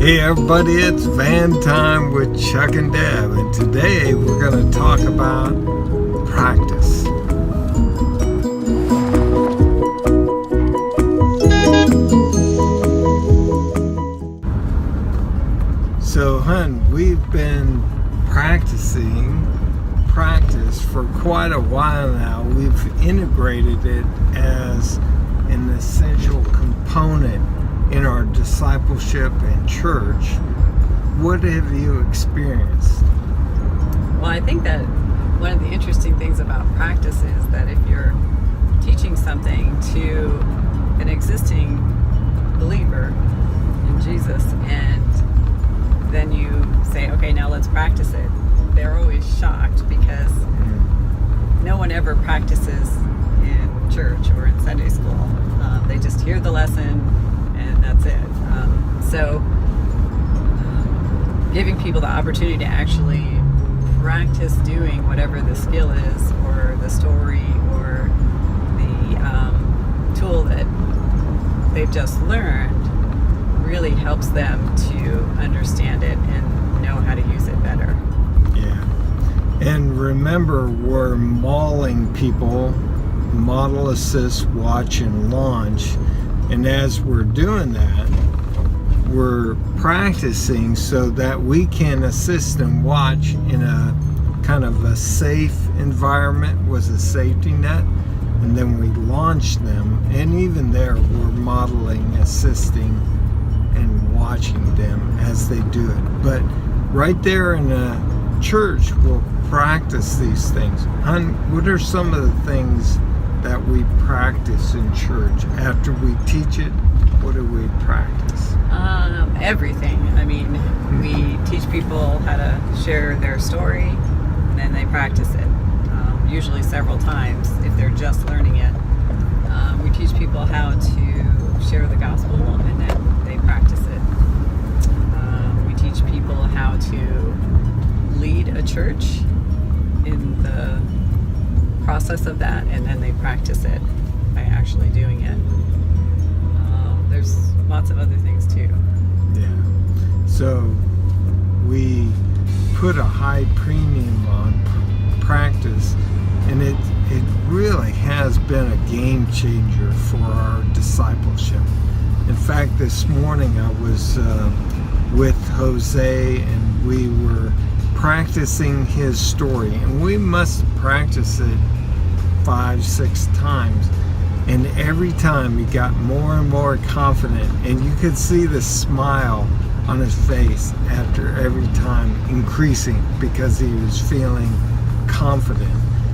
Hey everybody, it's Van Time with Chuck and Deb, and today we're going to talk about practice. So, we've been practice for quite a while now. We've integrated it as an essential component in our discipleship and church. What have you experienced? Well, I think that one of the interesting things about practice is that if you're teaching something to an existing believer in Jesus and then you say, okay, now let's practice it, they're always shocked because no one ever practices in church or in Sunday school. They just hear the lesson and that's it. Giving people the opportunity to actually practice doing whatever the skill is or the story or the tool that they've just learned really helps them to understand it and know how to use it better. Yeah. And remember, we're mauling people, model, assist, watch, and launch. And as we're doing that, we're practicing so that we can assist and watch in a kind of a safe environment with a safety net. And then we launch them. And even there, we're modeling, assisting, and watching them as they do it. But right there in a church, we'll practice these things. What are some of the things that we practice in church? After we teach it, what do we practice? Everything. I mean, we teach people how to share their story, and then they practice it, usually several times if they're just learning it. We teach people how to share the gospel, and then they practice it. We teach people how to lead a church in the process of that, and then they practice it by actually doing it. There's lots of other things too. Yeah. So we put a high premium on practice, and it really has been a game changer for our discipleship. In fact, this morning I was with Jose, and we were practicing his story, and we must practice it 5-6 times, and every time he got more and more confident, and you could see the smile on his face after every time increasing because he was feeling confident.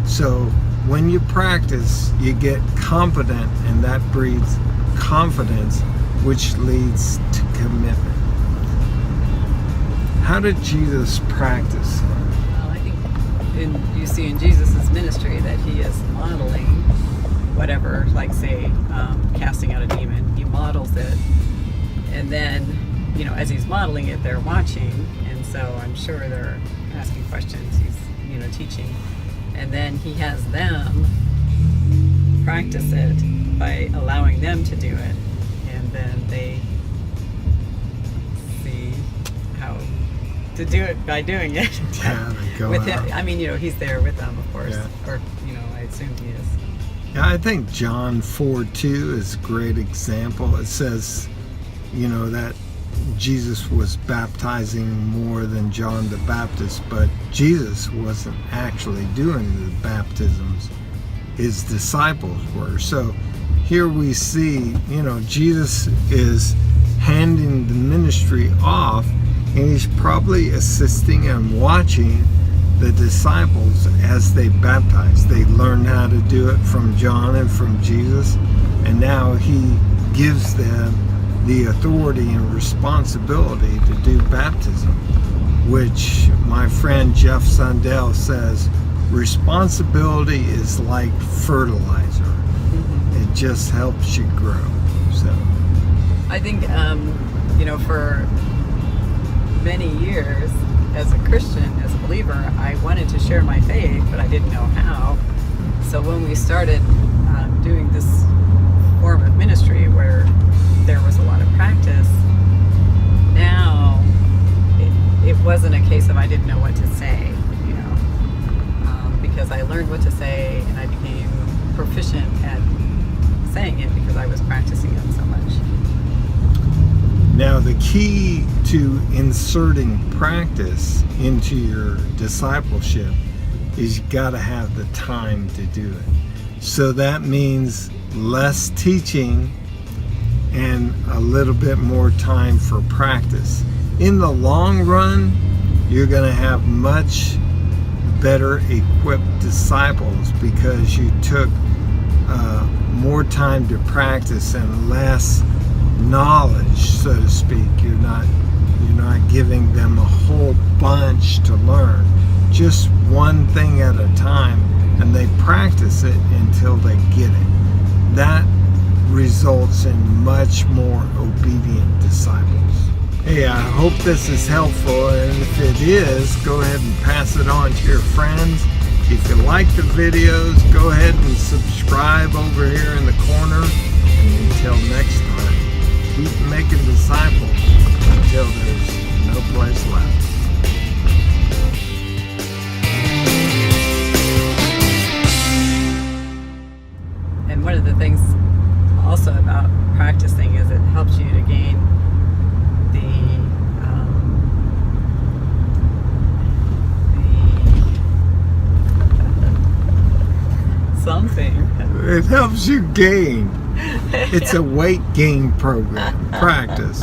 So when you practice, you get competent, and that breeds confidence, which leads to commitment. How did Jesus practice? Well, I think you see in Jesus' ministry that he is modeling whatever, like say, casting out a demon. He models it, and then, as he's modeling it, they're watching, and so I'm sure they're asking questions. He's, teaching, and then he has them practice it by allowing them to do it, and then they see how to do it by doing it. Yeah, they go with out. him. I mean, he's there with them, of course, Yeah. or I assume he is. Yeah, I think John 4:2 is a great example. It says, that Jesus was baptizing more than John the Baptist, but Jesus wasn't actually doing the baptisms. His disciples were. So here we see, Jesus is handing the ministry off, and he's probably assisting and watching the disciples as they baptize. They learn how to do it from John and from Jesus, and now he gives them the authority and responsibility to do baptism, which my friend Jeff Sundell says, responsibility is like fertilizer. It just helps you grow. So I think, for many years as a Christian, as a believer, I wanted to share my faith, but I didn't know how. So when we started doing this form of ministry where there was a lot of practice, now I didn't know what to say, because I learned what to say and I became proficient at saying it because I was practicing it so much. Now, the key to inserting practice into your discipleship is you got to have the time to do it. So that means less teaching and a little bit more time for practice. In the long run, you're going to have much better equipped disciples because you took more time to practice and less knowledge, so to speak. You're not giving them a whole bunch to learn, just one thing at a time, and they practice it until they get it. That results in much more obedient disciples. Hey, I hope this is helpful, and if it is, go ahead and pass it on to your friends. If you like the videos, go ahead and subscribe over here in the corner. And until next time, keep making disciples until there's no place left. And one of the things also about practicing is it helps you to gain something. It helps you gain. It's a weight gain program. Practice.